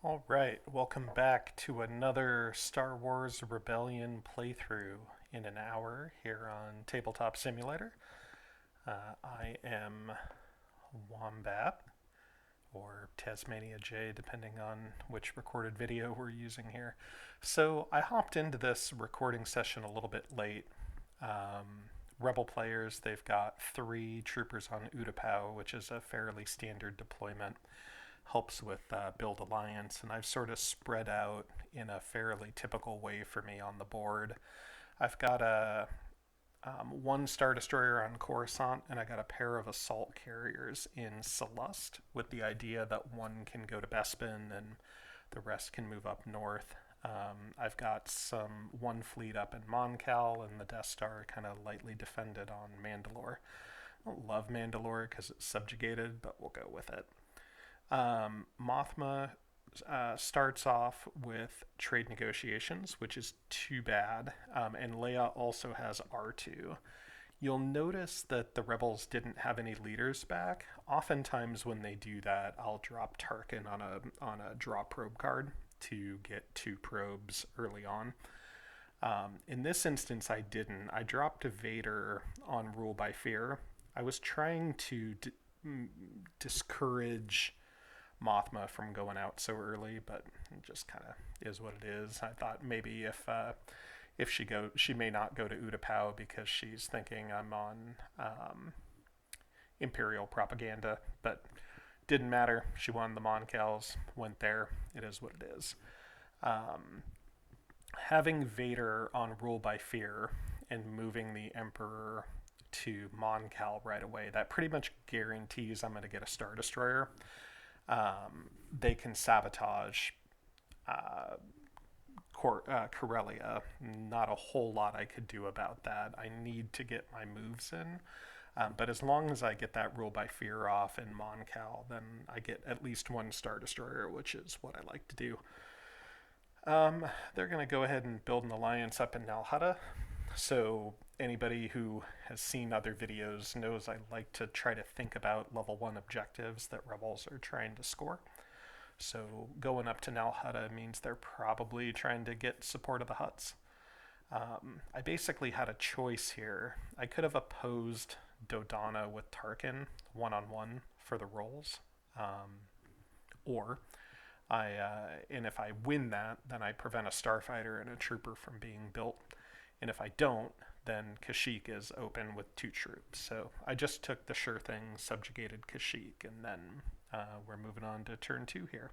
All right, welcome back to another Star Wars Rebellion playthrough in an hour here on Tabletop Simulator. I am Wombat, or Tasmania J, depending on which recorded video we're using here. So I hopped into this recording session a little bit late. Rebel players, they've got 3 troopers on Utapau, which is a fairly standard deployment. Helps with build alliance, and I've sort of spread out in a fairly typical way for me on the board. I've got a 1 Star Destroyer on Coruscant, and I got a pair of assault carriers in Celeste, with the idea that one can go to Bespin and the rest can move up north. I've got one fleet up in Mon Cal, and the Death Star kind of lightly defended on Mandalore. I don't love Mandalore because it's subjugated, but we'll go with it. Mothma starts off with trade negotiations, which is too bad, and Leia also has R2. You'll notice that the rebels didn't have any leaders back. Oftentimes when they do that, I'll drop Tarkin on a draw probe card to get 2 probes early on. In this instance, I didn't. I dropped a Vader on Rule by Fear. I was trying to discourage Mothma from going out so early, but it just kind of is what it is. I thought maybe if she may not go to Utapau because she's thinking I'm on Imperial propaganda, but didn't matter. She won the Mon Cals, went there. It is what it is. Having Vader on Rule by Fear and moving the Emperor to Mon Cal right away, that pretty much guarantees I'm going to get a Star Destroyer. They can sabotage Corellia. Not a whole lot I could do about that. I need to get my moves in. But as long as I get that Rule by Fear off in Mon Cal, then I get at least 1 Star Destroyer, which is what I like to do. They're going to go ahead and build an alliance up in Nal Hutta. So anybody who has seen other videos knows I like to try to think about level 1 objectives that rebels are trying to score. So going up to Nal Hutta means they're probably trying to get support of the Hutts. I basically had a choice here. I could have opposed Dodonna with Tarkin one-on-one for the rolls, or and if I win that, then I prevent a starfighter and a trooper from being built. And if I don't, then Kashyyyk is open with 2 troops. So I just took the sure thing, subjugated Kashyyyk, and then we're moving on to turn 2 here.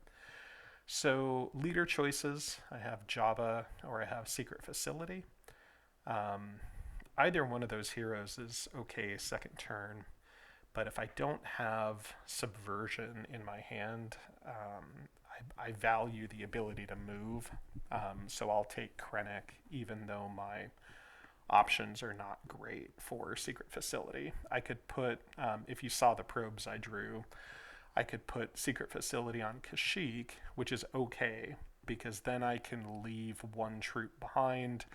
So leader choices, I have Jabba or I have Secret Facility. Either one of those heroes is okay second turn, but if I don't have Subversion in my hand, I value the ability to move, so I'll take Krennick even though my options are not great for Secret Facility. I could put, if you saw the probes I drew, I could put Secret Facility on Kashyyyk, which is okay, because then I can leave 1 troop behind,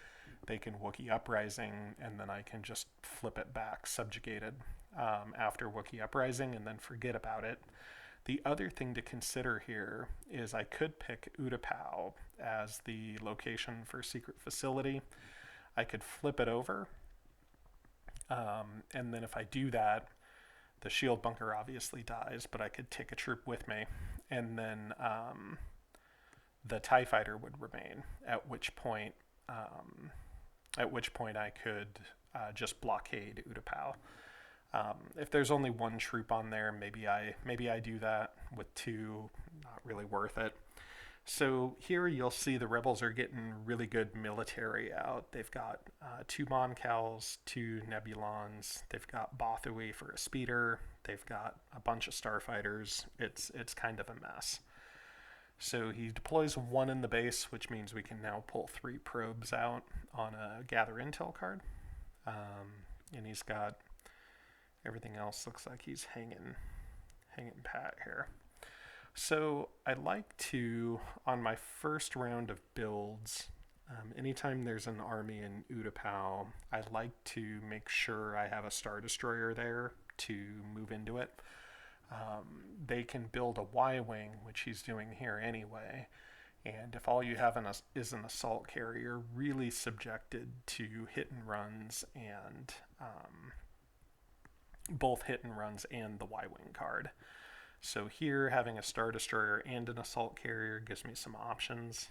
they can Wookiee Uprising, and then I can just flip it back subjugated after Wookiee Uprising and then forget about it. The other thing to consider here is I could pick Utapau as the location for Secret Facility. I could flip it over, and then if I do that, the shield bunker obviously dies, but I could take a troop with me, and then the TIE fighter would remain, at which point I could just blockade Utapau. If there's only 1 troop on there, maybe I do that. With 2, not really worth it. So here you'll see the rebels are getting really good military out. They've got 2 Mon Cals, 2 Nebulons. They've got Bothui for a speeder. They've got a bunch of starfighters. It's kind of a mess. So he deploys 1 in the base, which means we can now pull 3 probes out on a Gather Intel card. And he's got everything else looks like he's hanging pat here. So I like to, on my first round of builds, anytime there's an army in Utapau, I like to make sure I have a Star Destroyer there to move into it. they can build a Y-wing, which he's doing here anyway. And if all you have is an assault carrier, really subjected to hit and runs and both hit and runs and the Y-wing card. So here, having a Star Destroyer and an assault carrier gives me some options.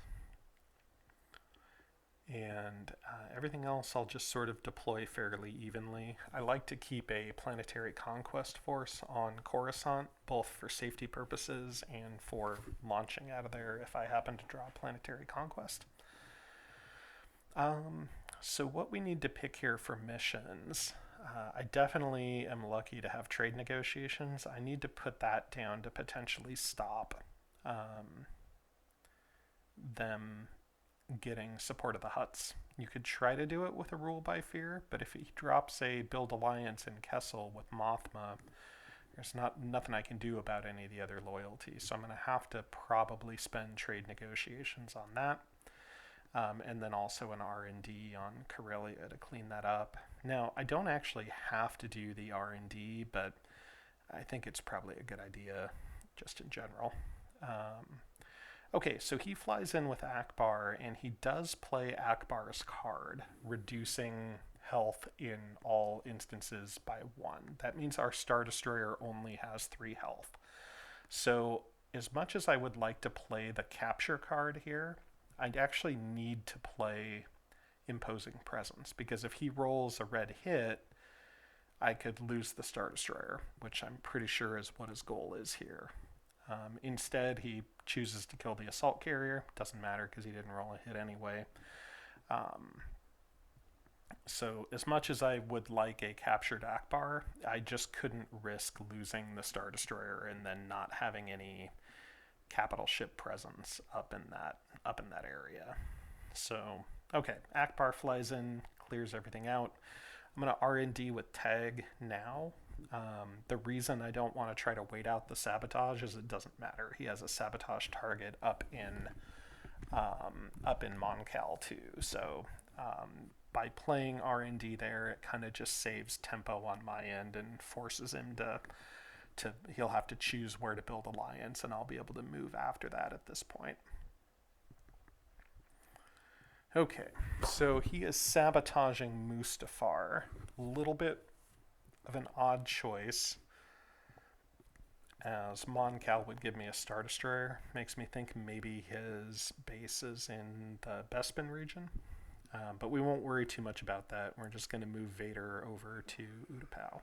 And everything else I'll just sort of deploy fairly evenly. I like to keep a planetary conquest force on Coruscant, both for safety purposes and for launching out of there if I happen to draw planetary conquest. So what we need to pick here for missions, I definitely am lucky to have trade negotiations. I need to put that down to potentially stop them getting support of the Hutts. You could try to do it with a rule by fear, but if he drops a build alliance in Kessel with Mothma, there's nothing I can do about any of the other loyalties. So I'm going to have to probably spend trade negotiations on that. And then also an R&D on Corellia to clean that up. Now, I don't actually have to do the R&D, but I think it's probably a good idea just in general. Okay, so he flies in with Akbar, and he does play Akbar's card, reducing health in all instances by 1. That means our Star Destroyer only has 3 health. So as much as I would like to play the capture card here, I'd actually need to play Imposing Presence, because if he rolls a red hit, I could lose the Star Destroyer, which I'm pretty sure is what his goal is here. Instead, he chooses to kill the assault carrier. Doesn't matter because he didn't roll a hit anyway. So as much as I would like a captured Akbar, I just couldn't risk losing the Star Destroyer and then not having any capital ship presence up in that area. So, okay, Akbar flies in, clears everything out. I'm going to R&D with Tag now. The reason I don't want to try to wait out the sabotage is it doesn't matter. He has a sabotage target up in Moncal too. So by playing R&D there, it kind of just saves tempo on my end and forces him to he'll have to choose where to build alliance, and I'll be able to move after that at this point. Okay, so he is sabotaging Mustafar. A little bit of an odd choice, as Moncal would give me a Star Destroyer. Makes me think maybe his base is in the Bespin region, but we won't worry too much about that. We're just going to move Vader over to Utapau.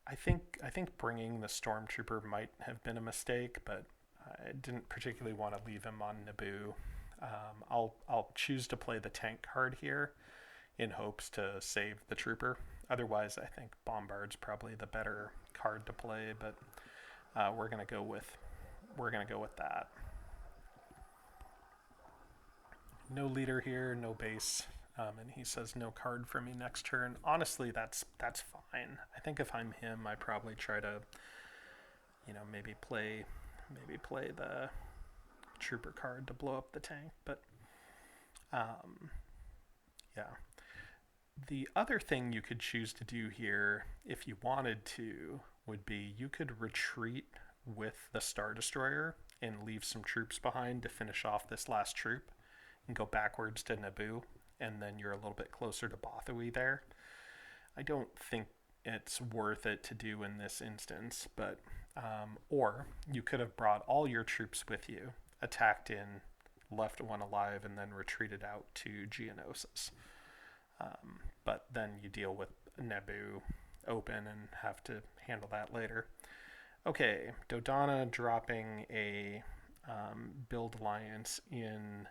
I think bringing the Stormtrooper might have been a mistake, but I didn't particularly want to leave him on Naboo. I'll choose to play the tank card here in hopes to save the trooper. Otherwise, I think Bombard's probably the better card to play, but we're gonna go with that. No leader here, no base, and he says no card for me next turn. Honestly, that's fine. I think if I'm him, I probably try to, maybe play the trooper card to blow up the tank. But yeah. The other thing you could choose to do here, if you wanted to, would be you could retreat with the Star Destroyer and leave some troops behind to finish off this last troop and go backwards to Naboo, and then you're a little bit closer to Bothui there. I don't think it's worth it to do in this instance, but or you could have brought all your troops with you, attacked in, left one alive, and then retreated out to Geonosis. But then you deal with Naboo open and have to handle that later. Okay, Dodonna dropping a build alliance in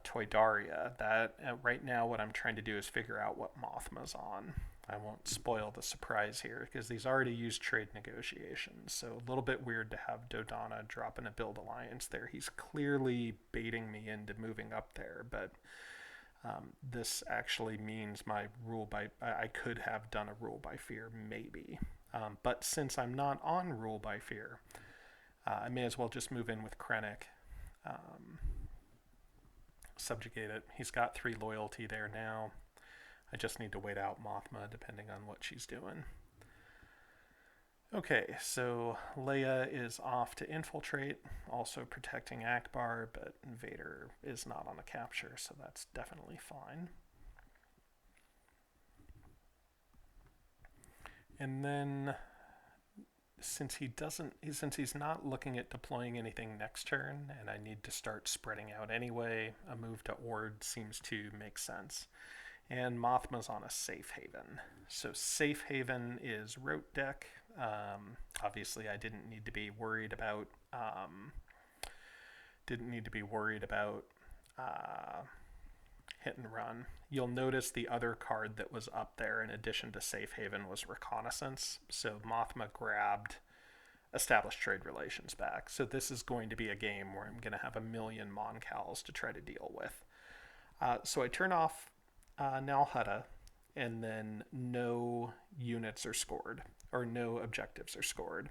Toydaria. That right now what I'm trying to do is figure out what Mothma's on. I won't spoil the surprise here because these already used trade negotiations, so a little bit weird to have Dodonna dropping a build alliance there. He's clearly baiting me into moving up there, but this actually means I could have done a rule by fear, maybe. But since I'm not on rule by fear, I may as well just move in with Krennick. Subjugate it. He's got 3 loyalty there now. I just need to wait out Mothma depending on what she's doing. Okay, so Leia is off to infiltrate, also protecting Akbar, but Vader is not on a capture, so that's definitely fine. And then since he's not looking at deploying anything next turn, and I need to start spreading out anyway, a move to Ord seems to make sense. And Mothma's on a safe haven. So safe haven is ROTE Deck. Obviously, I didn't need to be worried about hit and run. You'll notice the other card that was up there in addition to safe haven was reconnaissance. So Mothma grabbed established trade relations back. So this is going to be a game where I'm going to have a million Moncals to try to deal with. So I turn off Nal Hutta, and then no units are scored, or no objectives are scored.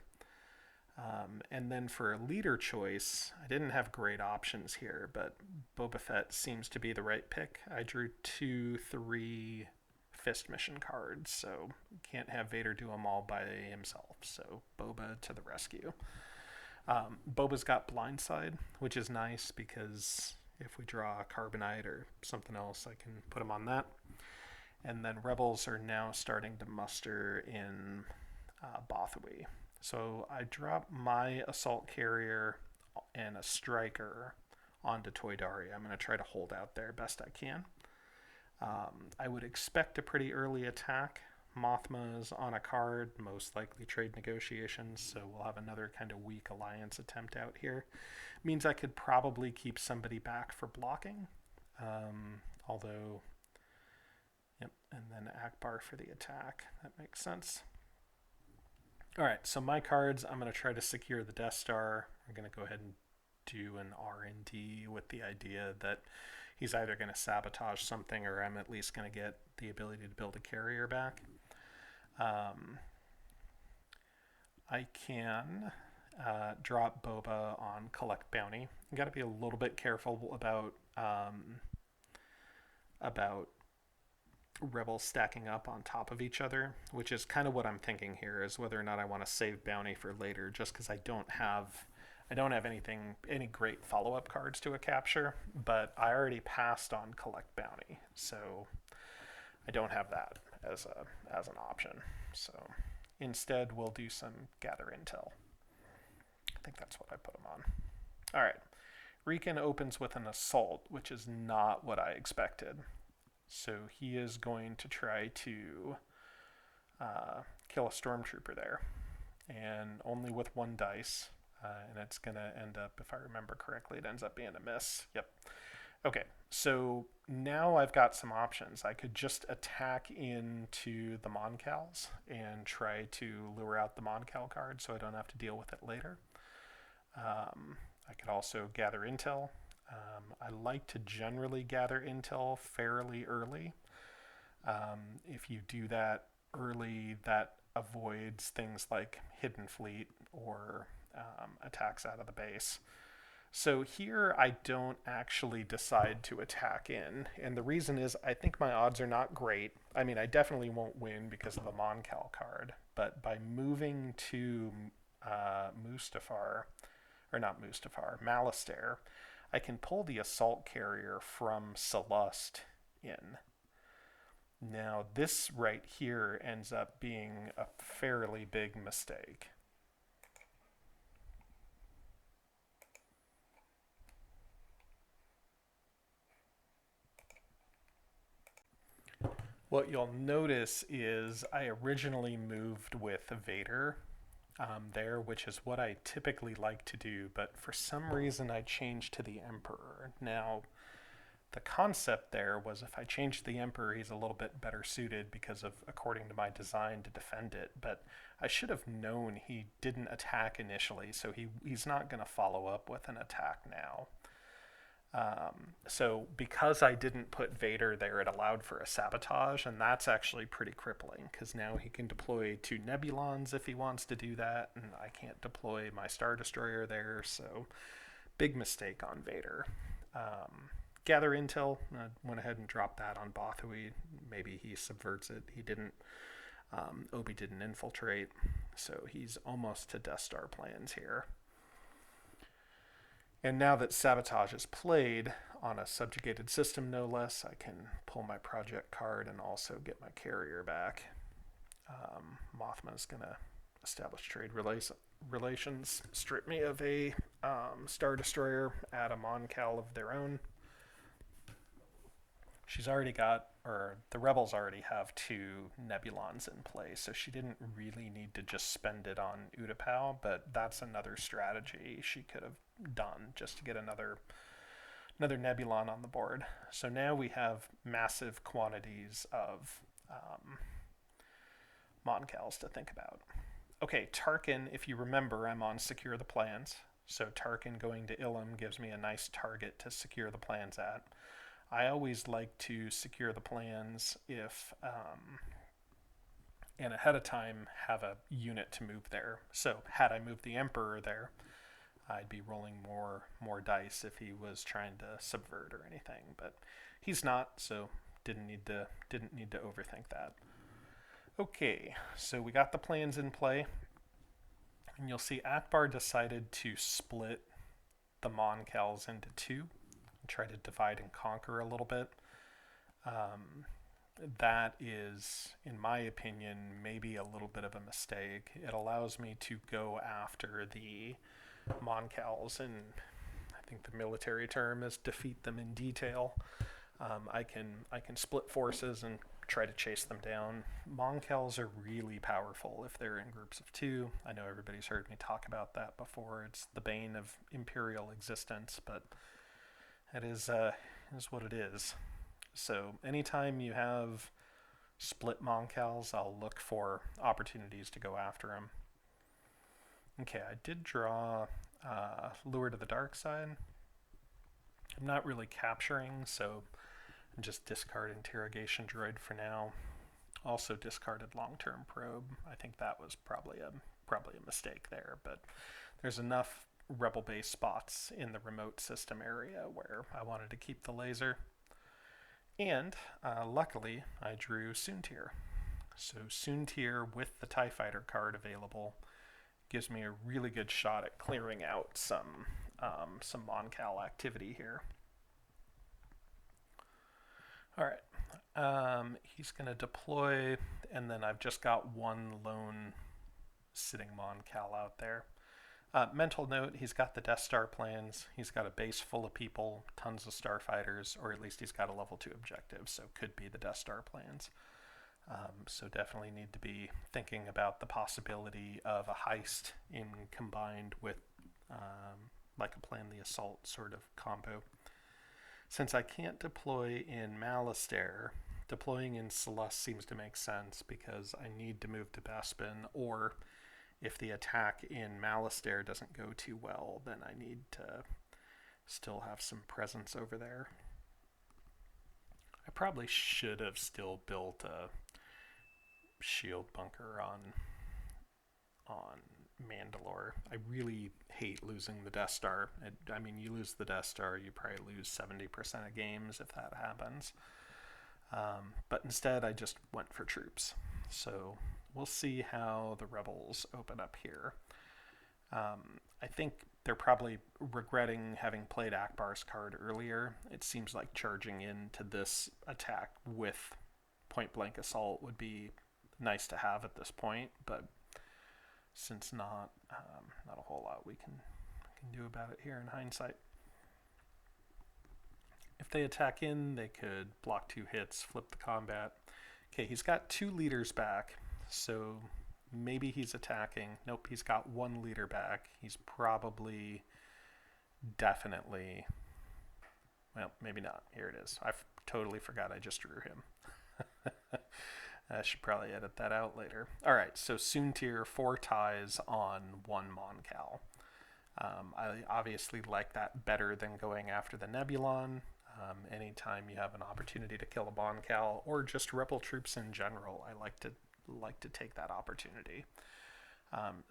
And then for a leader choice, I didn't have great options here, but Boba Fett seems to be the right pick. I drew 2-3 Fist mission cards, so can't have Vader do them all by himself, so Boba to the rescue. Boba's got Blindside, which is nice because if we draw a Carbonite or something else, I can put him on that. And then Rebels are now starting to muster in Bothui. So I drop my Assault Carrier and a Striker onto Toydari. I'm going to try to hold out there best I can. I would expect a pretty early attack. Mothma's on a card, most likely trade negotiations, so we'll have another kind of weak alliance attempt out here. Means I could probably keep somebody back for blocking, although, yep, and then Akbar for the attack. That makes sense. All right, so my cards, I'm going to try to secure the Death Star. I'm going to go ahead and do an R&D with the idea that he's either going to sabotage something or I'm at least going to get the ability to build a carrier back. I can drop Boba on Collect Bounty. You got to be a little bit careful about Rebels stacking up on top of each other, which is kind of what I'm thinking here, is whether or not I want to save Bounty for later, just because I don't have any great follow-up cards to a capture, but I already passed on Collect Bounty, so I don't have that as an option. So instead, we'll do some Gather Intel. I think that's what I put them on. All right. Riken opens with an Assault, which is not what I expected. So he is going to try to kill a Stormtrooper there, and only with 1 dice. And it's going to end up, if I remember correctly, it ends up being a miss. Yep. Okay, so now I've got some options. I could just attack into the Moncals and try to lure out the Moncal card so I don't have to deal with it later. I could also gather intel. I like to generally gather intel fairly early. If you do that early, that avoids things like Hidden Fleet or attacks out of the base. So here I don't actually decide to attack in, and the reason is I think my odds are not great. I mean, I definitely won't win because of the Moncal card, but by moving to Malastare, I can pull the Assault Carrier from Celeste in. Now this right here ends up being a fairly big mistake. What you'll notice is I originally moved with Vader there, which is what I typically like to do, but for some reason I changed to the Emperor. Now, the concept there was if I changed the Emperor, he's a little bit better suited because of, according to my design, to defend it, but I should have known he didn't attack initially, so he's not going to follow up with an attack now. So because I didn't put Vader there, it allowed for a sabotage, and that's actually pretty crippling, because now he can deploy 2 Nebulons if he wants to do that, and I can't deploy my Star Destroyer there, so big mistake on Vader. gather intel. Went ahead and dropped that on Bothui. Maybe he subverts it. He didn't. Obi didn't infiltrate, so he's almost to Death Star plans here. And now that Sabotage is played on a subjugated system, no less, I can pull my project card and also get my carrier back. Mothma's going to establish trade relations, strip me of a Star Destroyer, add a Moncal of their own. She's already got, or the Rebels already have 2 Nebulons in play, so she didn't really need to just spend it on Utapau, but that's another strategy she could have done just to get another Nebulon on the board. So now we have massive quantities of Moncals to think about. Okay, Tarkin, if you remember, I'm on Secure the Plans, so Tarkin going to Ilum gives me a nice target to secure the plans at. I always like to secure the plans if, and ahead of time, have a unit to move there. So had I moved the Emperor there, I'd be rolling more dice if he was trying to subvert or anything. But he's not, so didn't need to overthink that. Okay, so we got the plans in play, and you'll see Akbar decided to split the Moncals into 2. Try to divide and conquer a little bit. That is, in my opinion, maybe a little bit of a mistake. It allows me to go after the Moncals, and I think the military term is defeat them in detail. I can split forces and try to chase them down. Moncals are really powerful if they're in groups of 2. I know everybody's heard me talk about that before. It's the bane of Imperial existence, but it is what it is. So anytime you have split Moncals, I'll look for opportunities to go after them. Okay, I did draw Lure to the Dark Side. I'm not really capturing, so I just discard Interrogation Droid for now. Also discarded Long-Term Probe. I think that was probably a mistake there, but there's enough Rebel base spots in the remote system area where I wanted to keep the laser. And luckily, I drew Soontir. So Soontir with the TIE Fighter card available gives me a really good shot at clearing out some Moncal activity here. All right, he's going to deploy, and then I've just got one lone sitting Moncal out there. Mental note, he's got the Death Star plans. He's got a base full of people, tons of starfighters, or at least he's got a level 2 objective, so could be the Death Star plans. So definitely need to be thinking about the possibility of a heist in combined with like a plan the assault sort of combo. Since I can't deploy in Malastare, deploying in Celeste seems to make sense because I need to move to Bespin, or if the attack in Malastare doesn't go too well, then I need to still have some presence over there. I probably should have still built a shield bunker on Mandalore. I really hate losing the Death Star. I mean, you lose the Death Star, you probably lose 70% of games if that happens. But instead, I just went for troops. So we'll see how the Rebels open up here. I think they're probably regretting having played Akbar's card earlier. It seems like charging into this attack with point-blank assault would be nice to have at this point, but since not a whole lot we can do about it here in hindsight. If they attack in, they could block 2 hits, flip the combat. Okay, he's got 2 leaders back, so maybe he's attacking. Nope, he's got 1 leader back. He's probably definitely, well, maybe not. Here it is. I totally forgot I just drew him. I should probably edit that out later. All right, so Soontir, 4 ties on 1 Moncal. I obviously like that better than going after the Nebulon. Anytime you have an opportunity to kill a Moncal or just Rebel troops in general, I like to take that opportunity.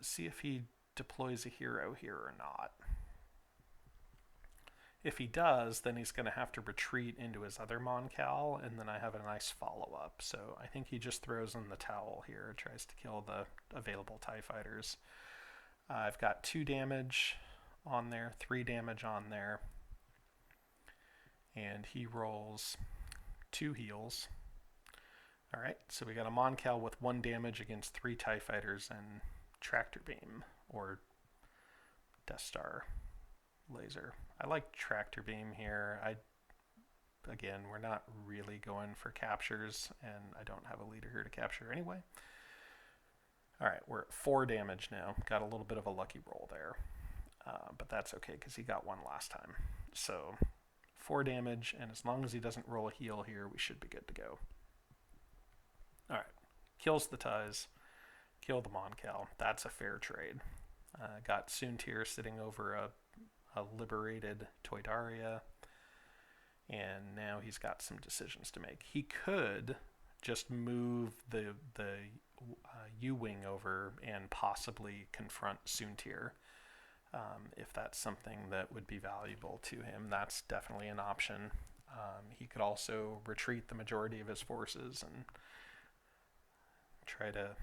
See if he deploys a hero here or not. If he does, then he's going to have to retreat into his other Moncal, and then I have a nice follow-up. So I think he just throws in the towel here, tries to kill the available TIE fighters. I've got 2 damage on there, 3 damage on there, and he rolls 2 heals. All right, so we got a Moncal with 1 damage against 3 TIE fighters and Tractor Beam, or Death Star laser. I like Tractor Beam here. Again, we're not really going for captures, and I don't have a leader here to capture anyway. All right, we're at 4 damage now. Got a little bit of a lucky roll there, but that's okay because he got 1 last time. So 4 damage, and as long as he doesn't roll a heal here, we should be good to go. All right, kills the TIEs, kill the Moncal. That's a fair trade. Got Soontir sitting over a liberated Toydaria, and now he's got some decisions to make. He could just move the U-Wing over and possibly confront Soontir. If that's something that would be valuable to him, that's definitely an option. He could also retreat the majority of his forces and try to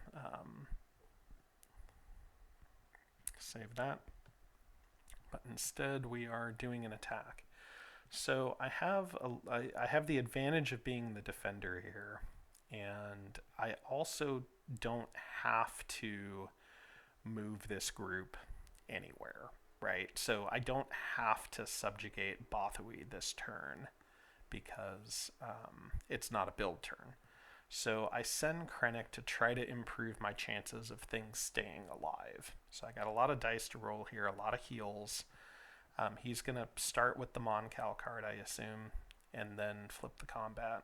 save that. But instead we are doing an attack. So I have the advantage of being the defender here, and I also don't have to move this group anywhere, right? So I don't have to subjugate Bothui this turn because it's not a build turn. So I send Krennick to try to improve my chances of things staying alive. So I got a lot of dice to roll here, a lot of heals. He's going to start with the Moncal card, I assume, and then flip the combat.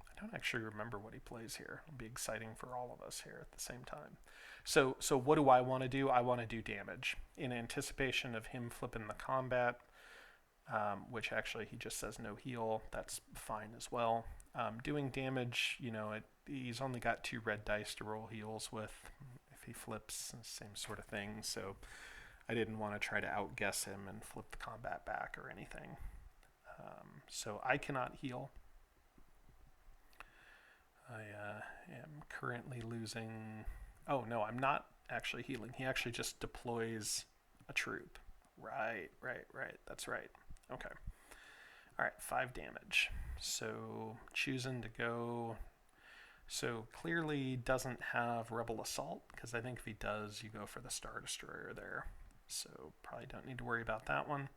I don't actually remember what he plays here. It'll be exciting for all of us here at the same time. So what do I want to do? I want to do damage in anticipation of him flipping the combat, which actually he just says no heal. That's fine as well. Doing damage, he's only got 2 red dice to roll heals with. If he flips, same sort of thing. So I didn't want to try to outguess him and flip the combat back or anything. So I cannot heal. I am currently losing... Oh, no, I'm not actually healing. He actually just deploys a troop. Right. That's right. Okay. All right, 5 damage. So choosing to go... So clearly doesn't have Rebel Assault, because I think if he does, you go for the Star Destroyer there. So probably don't need to worry about that one.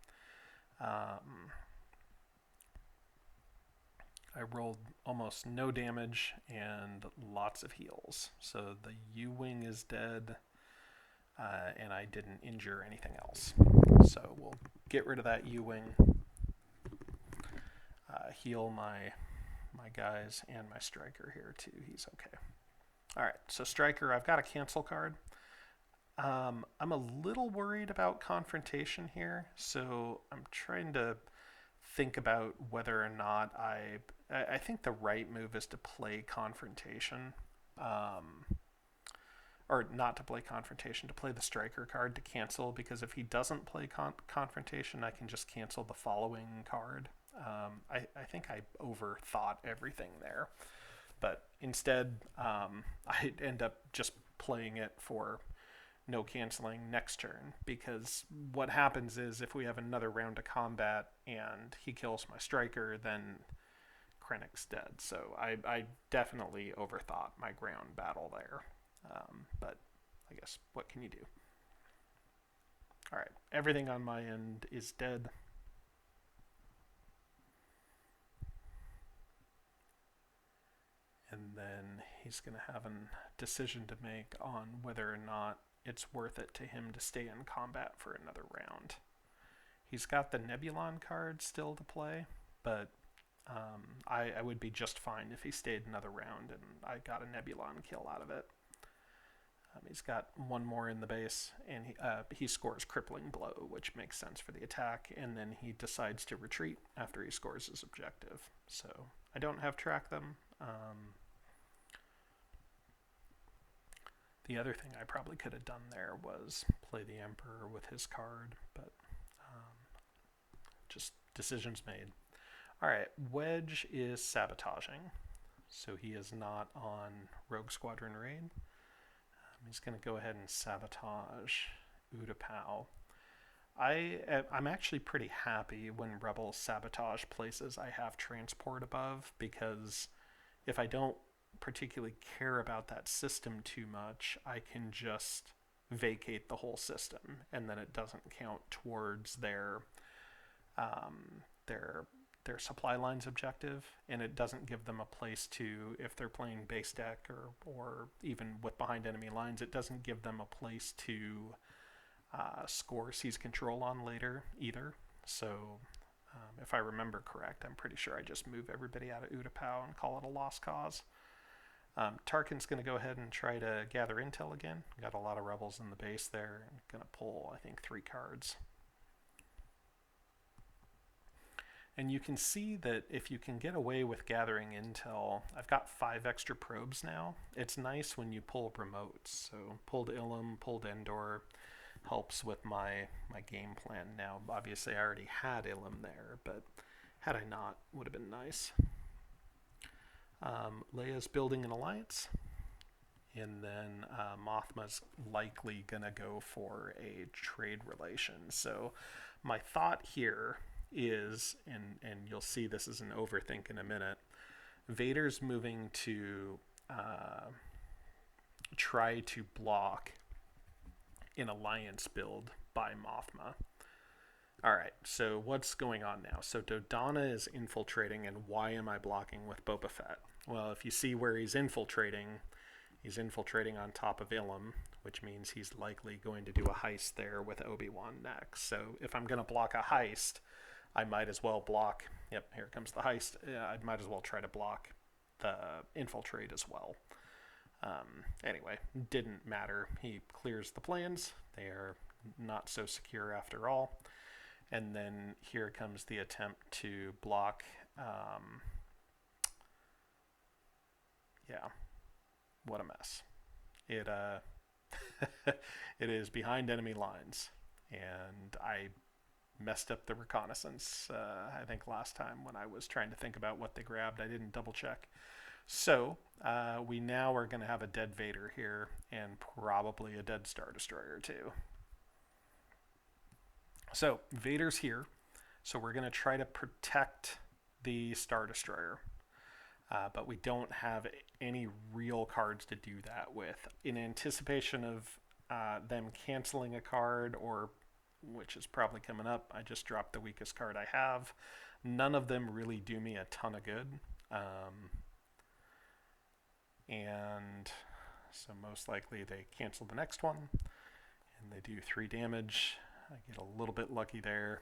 I rolled almost no damage and lots of heals. So the U-Wing is dead, and I didn't injure anything else. So we'll get rid of that U-Wing, heal my guys and my Striker here too. He's okay. All right, so Striker, I've got a cancel card. I'm a little worried about confrontation here, so I'm trying to think about whether or not I think the right move is to play confrontation, or not to play confrontation, to play the Striker card to cancel, because if he doesn't play confrontation, I can just cancel the following card. I think I overthought everything there, but instead I end up just playing it for no canceling next turn, because what happens is if we have another round of combat and he kills my Striker, then Krennic's dead. So I definitely overthought my ground battle there, but I guess what can you do? All right, everything on my end is dead. And then he's going to have a decision to make on whether or not it's worth it to him to stay in combat for another round. He's got the Nebulon card still to play, but I would be just fine if he stayed another round and I got a Nebulon kill out of it. He's got 1 more in the base, and he scores Crippling Blow, which makes sense for the attack, and then he decides to retreat after he scores his objective. So I don't have track them. The other thing I probably could have done there was play the Emperor with his card, but just decisions made. All right, Wedge is sabotaging, so he is not on Rogue Squadron raid. He's going to go ahead and sabotage Utapau. I'm actually pretty happy when Rebels sabotage places I have transport above, because if I don't particularly care about that system too much, I can just vacate the whole system, and then it doesn't count towards their supply lines objective, and it doesn't give them a place to, if they're playing base deck or even with behind enemy lines, it doesn't give them a place to score seize control on later either. So if I remember correct, I'm pretty sure I just move everybody out of Utapau and call it a lost cause. Tarkin's going to go ahead and try to gather intel again. Got a lot of rebels in the base there. I'm going to pull, I think, 3 cards. And you can see that if you can get away with gathering intel, I've got 5 extra probes now. It's nice when you pull remotes. So pulled Ilum, pulled Endor, helps with my game plan now. Obviously I already had Ilum there, but had I not, would have been nice. Leia's building an alliance, and then Mothma's likely gonna go for a trade relation. So my thought here is, and you'll see this is an overthink in a minute, Vader's moving to try to block an alliance build by Mothma. Alright, so what's going on now? So Dodonna is infiltrating, and why am I blocking with Boba Fett? Well, if you see where he's infiltrating on top of Ilum, which means he's likely going to do a heist there with Obi-Wan next. So if I'm going to block a heist, I might as well block, yep, here comes the heist, I might as well try to block the infiltrate as well. Anyway, didn't matter. He clears the plans. They are not so secure after all. And then here comes the attempt to block, yeah, what a mess. It it is behind enemy lines, and I messed up the reconnaissance, I think last time when I was trying to think about what they grabbed. I didn't double check. So we now are going to have a dead Vader here, and probably a dead Star Destroyer too. So Vader's here, so we're going to try to protect the Star Destroyer, but we don't have any real cards to do that with. In anticipation of them canceling a card, or which is probably coming up, I just dropped the weakest card I have. None of them really do me a ton of good. And so most likely they cancel the next one, and they do 3 damage. I get a little bit lucky there,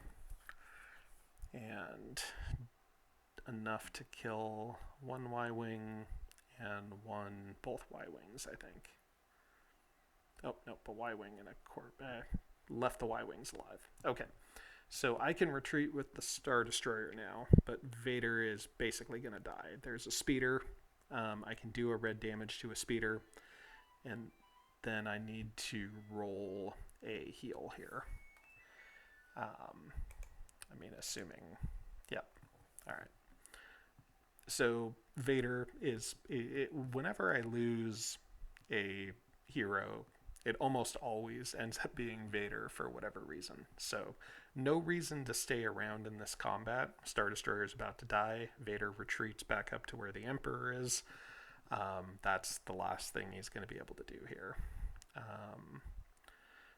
and enough to kill 1 Y-Wing and both Y-Wings, I think. Oh, nope, a Y-Wing and a left the Y-Wings alive. Okay, so I can retreat with the Star Destroyer now, but Vader is basically going to die. There's a speeder. I can do a red damage to a speeder, and then I need to roll a heal here. I mean, assuming, yep. All right. So Vader is, whenever I lose a hero, it almost always ends up being Vader for whatever reason. So no reason to stay around in this combat. Star Destroyer is about to die. Vader retreats back up to where the Emperor is. That's the last thing he's going to be able to do here.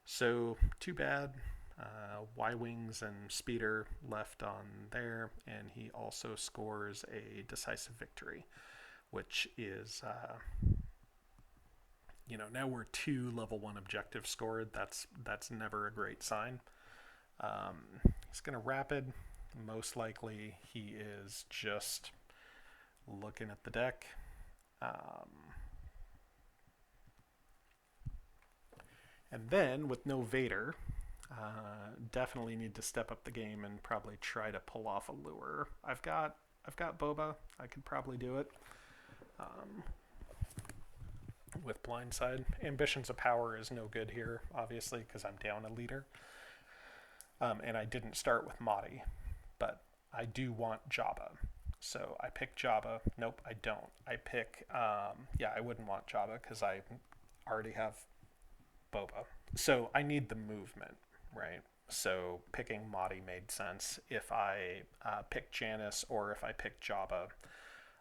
So too bad. Y-Wings and Speeder left on there, and he also scores a decisive victory, which is, now we're 2 level 1 objectives scored. That's never a great sign. He's going to rapid. Most likely he is just looking at the deck. And then with no Vader, definitely need to step up the game and probably try to pull off a lure. I've got Boba. I could probably do it. With Blindside. Ambitions of Power is no good here, obviously, because I'm down a leader. And I didn't start with Mahdi. but I do want Jabba. So I pick Jabba. Nope, I don't. I pick, yeah, I wouldn't want Jabba because I already have Boba. So I need the movement, right? So picking Mahdi made sense. If I pick Janice or if I pick Jabba,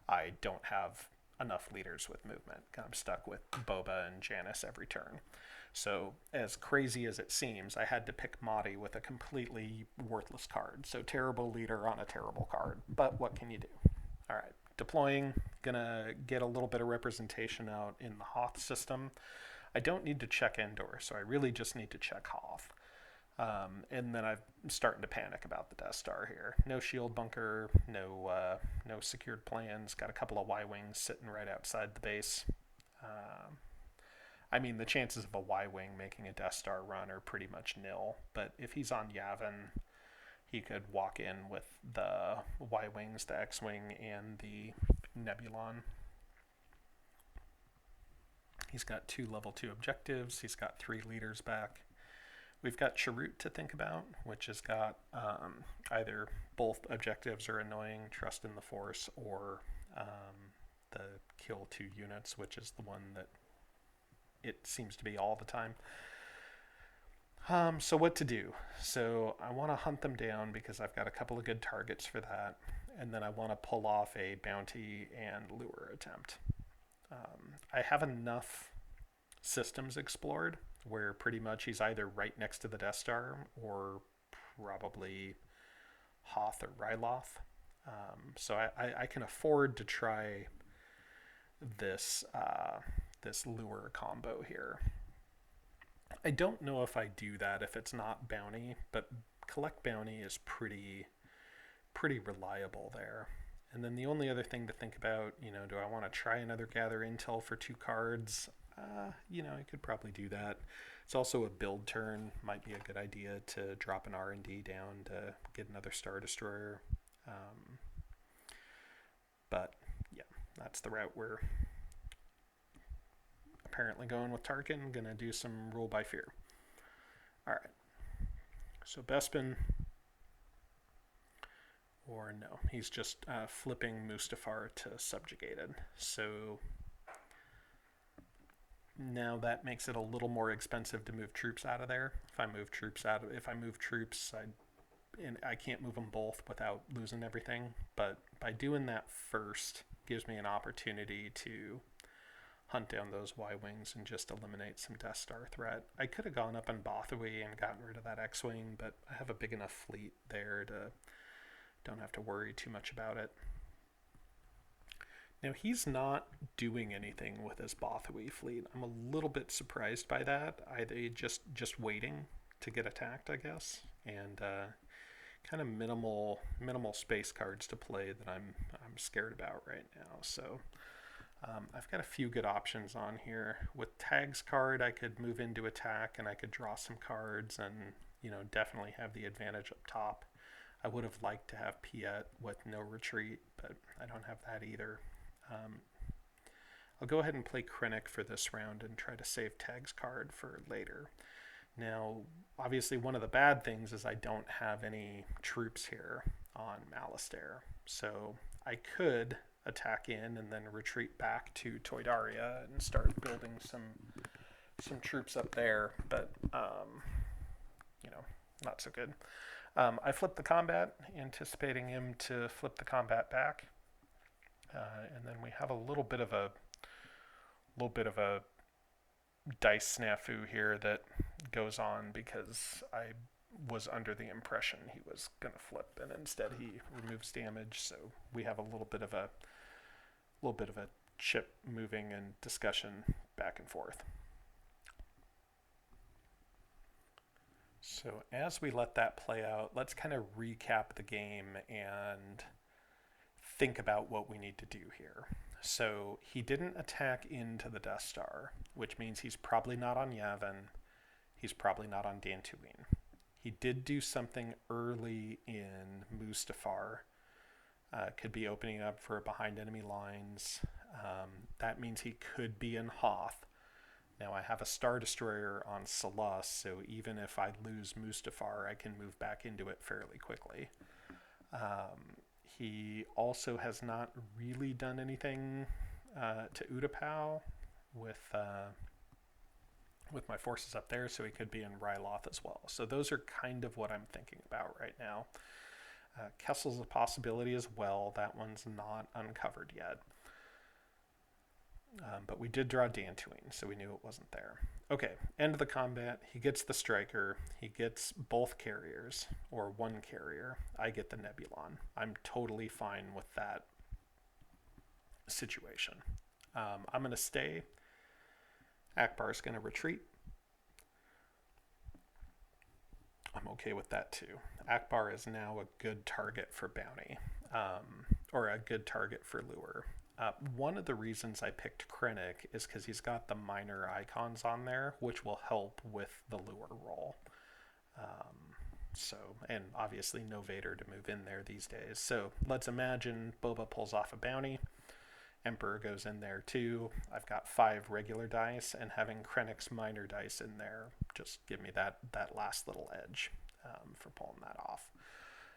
I don't have enough leaders with movement. I'm stuck with Boba and Janice every turn. So, as crazy as it seems, I had to pick Mahdi with a completely worthless card. So, terrible leader on a terrible card. But what can you do? All right, deploying, gonna get a little bit of representation out in the Hoth system. I don't need to check Endor, so I really just need to check Hoth. And then I'm starting to panic about the Death Star here. No shield bunker, no secured plans. Got a couple of Y-wings sitting right outside the base. I mean, the chances of a Y-wing making a Death Star run are pretty much nil. But if he's on Yavin, he could walk in with the Y-wings, the X-wing, and the Nebulon. He's got 2 level 2 objectives. He's got 3 leaders back. We've got Chirrut to think about, which has got either both objectives are annoying, trust in the Force, or the kill 2 units, which is the one that it seems to be all the time. So what to do? So I want to hunt them down because I've got a couple of good targets for that, and then I want to pull off a bounty and lure attempt. I have enough systems explored where pretty much he's either right next to the Death Star or probably Hoth or Ryloth. So I can afford to try this this lure combo here. I don't know if I do that if it's not bounty, but collect bounty is pretty reliable there. And then the only other thing to think about, do I want to try another gather intel for 2 cards? I could probably do that. It's also a build turn. Might be a good idea to drop an R&D down to get another Star Destroyer. But yeah, that's the route we're apparently going with Tarkin. Gonna do some rule by fear. All right. So Bespin, or no, he's just flipping Mustafar to subjugated. So now that makes it a little more expensive to move troops out of there. If I move troops, I can't move them both without losing everything. But by doing that first, gives me an opportunity to hunt down those Y-wings and just eliminate some Death Star threat. I could have gone up on Bothaway and gotten rid of that X-wing, but I have a big enough fleet there to don't have to worry too much about it. Now, he's not doing anything with his Bothaway fleet. I'm a little bit surprised by that. They just waiting to get attacked, I guess, and kind of minimal space cards to play that I'm scared about right now. So I've got a few good options on here. With Tag's card, I could move into attack and I could draw some cards and definitely have the advantage up top. I would have liked to have Piet with no retreat, but I don't have that either. I'll go ahead and play Krennick for this round and try to save Tag's card for later. Now, obviously one of the bad things is I don't have any troops here on Malastare. So I could attack in and then retreat back to Toydaria and start building some troops up there, but not so good. I flipped the combat, anticipating him to flip the combat back, and then we have a little bit of a dice snafu here that goes on because I was under the impression he was going to flip, and instead he removes damage. So we have a little bit of a chip moving and discussion back and forth. So as we let that play out, let's kind of recap the game and think about what we need to do here. So he didn't attack into the Death Star, which means he's probably not on Yavin. He's probably not on Dantooine. He did do something early in Mustafar. Could be opening up for behind enemy lines. That means he could be in Hoth. Now I have a Star Destroyer on Salas, so even if I lose Mustafar, I can move back into it fairly quickly. He also has not really done anything to Utapau with my forces up there, so he could be in Ryloth as well. So those are kind of what I'm thinking about right now. Kessel's a possibility as well. That one's not uncovered yet. But we did draw Dantooine, so we knew it wasn't there. Okay, end of the combat. He gets the Striker. He gets both carriers, or one carrier. I get the Nebulon. I'm totally fine with that situation. I'm going to stay. Akbar's going to retreat. I'm okay with that too. Akbar is now a good target for bounty, or a good target for lure. One of the reasons I picked Krennick is because he's got the minor icons on there, which will help with the lure roll. And obviously no Vader to move in there these days. So let's imagine Boba pulls off a bounty. Emperor goes in there too. I've got 5 regular dice, and having Krennic's minor dice in there just give me that last little edge for pulling that off.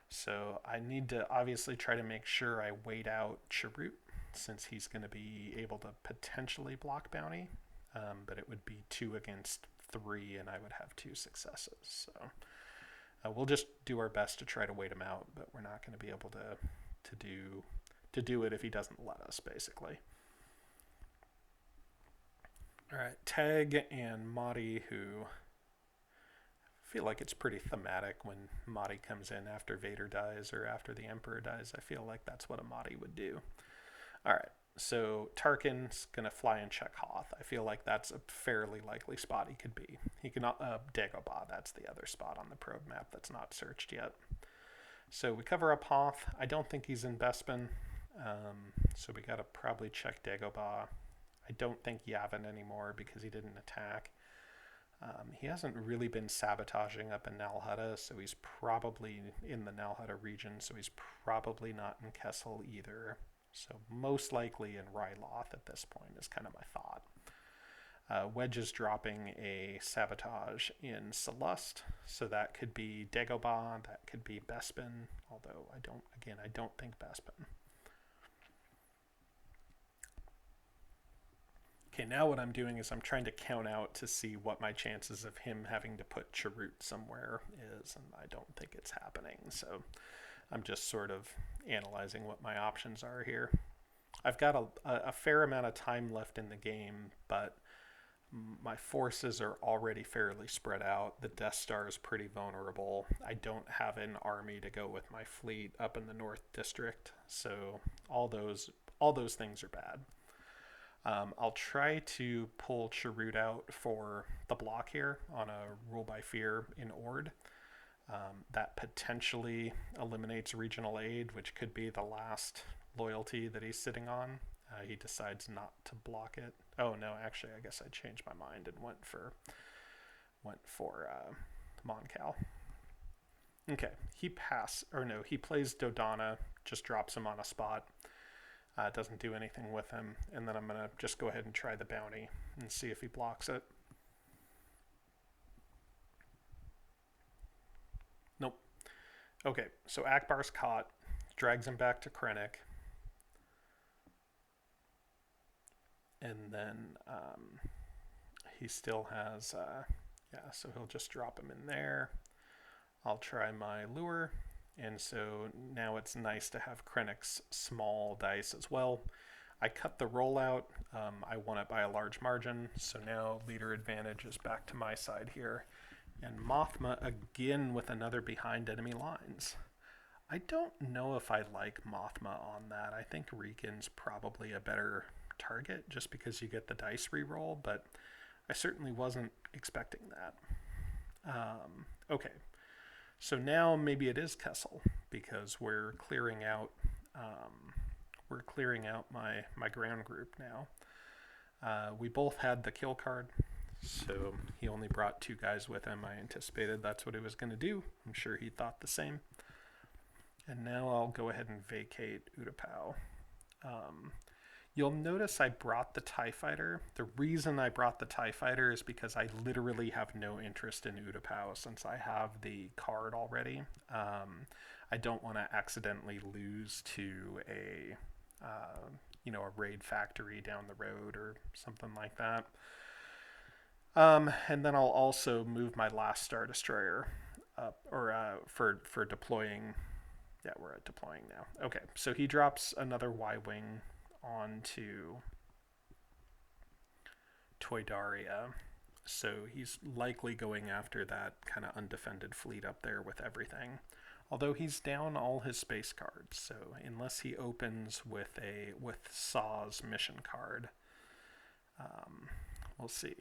So I need to obviously try to make sure I wait out Chirrut, since he's going to be able to potentially block bounty, but it would be 2 against 3, and I would have 2 successes. So we'll just do our best to try to wait him out, but we're not going to be able to do it if he doesn't let us, basically. All right, Tag and Mahdi, who feel like it's pretty thematic when Mahdi comes in after Vader dies or after the Emperor dies. I feel like that's what a Mahdi would do. All right, so Tarkin's going to fly and check Hoth. I feel like that's a fairly likely spot he could be. He can, Dagobah, that's the other spot on the probe map that's not searched yet. So we cover up Hoth. I don't think he's in Bespin, so we got to probably check Dagobah. I don't think Yavin anymore because he didn't attack. He hasn't really been sabotaging up in Nal Hutta, so he's probably in the Nal Hutta region, so he's probably not in Kessel either. So most likely in Ryloth at this point is kind of my thought. Wedge is dropping a sabotage in Celeste, so that could be Dagobah, that could be Bespin, although I don't think Bespin. Okay, now what I'm doing is I'm trying to count out to see what my chances of him having to put Chirrut somewhere is, and I don't think it's happening, so I'm just sort of analyzing what my options are here. I've got a fair amount of time left in the game, but my forces are already fairly spread out. The Death Star is pretty vulnerable. I don't have an army to go with my fleet up in the North District, so all those things are bad. I'll try to pull Chirrut out for the block here on a Rule by Fear in Ord. That potentially eliminates regional aid, which could be the last loyalty that he's sitting on. He decides not to block it. Oh no, actually, I guess I changed my mind and went for Moncal. Okay, he plays Dodonna, just drops him on a spot. Doesn't do anything with him, and then I'm going to just go ahead and try the bounty and see if he blocks it. Nope. Okay, so Akbar's caught, drags him back to Krennick, and then he still has, so he'll just drop him in there. I'll try my lure. And so now it's nice to have Krennic's small dice as well. I cut the rollout. I won it by a large margin. So now leader advantage is back to my side here. And Mothma again with another behind enemy lines. I don't know if I like Mothma on that. I think Reekin's probably a better target just because you get the dice reroll, but I certainly wasn't expecting that. Okay. So now maybe it is Kessel because we're clearing out my ground group now. We both had the kill card, so he only brought 2 guys with him. I anticipated that's what he was going to do. I'm sure he thought the same. And now I'll go ahead and vacate Utapau. You'll notice I brought the TIE Fighter. The reason I brought the TIE Fighter is because I literally have no interest in Utapau since I have the card already. I don't want to accidentally lose to a raid factory down the road or something like that. And then I'll also move my last Star Destroyer up, or for deploying. Yeah, we're at deploying now. Okay, so he drops another Y-Wing onto Toydaria. So he's likely going after that kind of undefended fleet up there with everything. Although he's down all his space cards, so unless he opens with Saw's mission card, we'll see.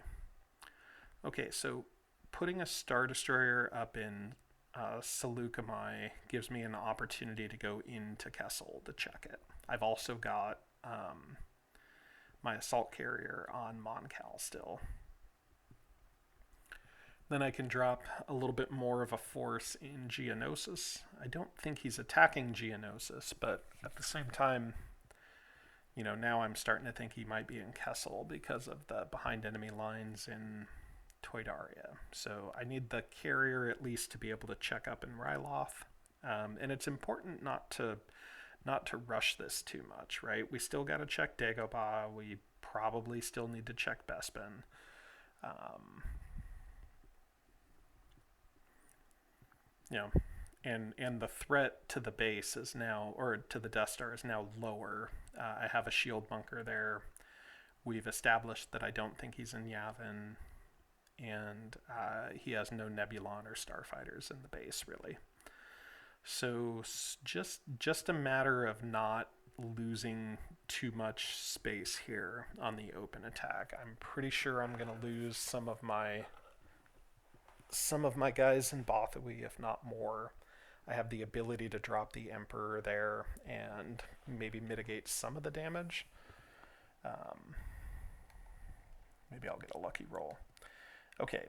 Okay, so putting a Star Destroyer up in Seleucami gives me an opportunity to go into Kessel to check it. I've also got my assault carrier on Moncal still. Then I can drop a little bit more of a force in Geonosis. I don't think he's attacking Geonosis, but at the same time, now I'm starting to think he might be in Kessel because of the behind enemy lines in Toydaria. So I need the carrier at least to be able to check up in Ryloth. And it's important not to rush this too much, right? We still got to check Dagobah. We probably still need to check Bespin. And the threat to the base is now, or to the Death Star is now lower. I have a shield bunker there. We've established that I don't think he's in Yavin, and he has no Nebulon or starfighters in the base, really. So just a matter of not losing too much space here on the open attack. I'm pretty sure I'm going to lose some of my guys in Bothawi, if not more. I have the ability to drop the Emperor there and maybe mitigate some of the damage. Maybe I'll get a lucky roll. Okay,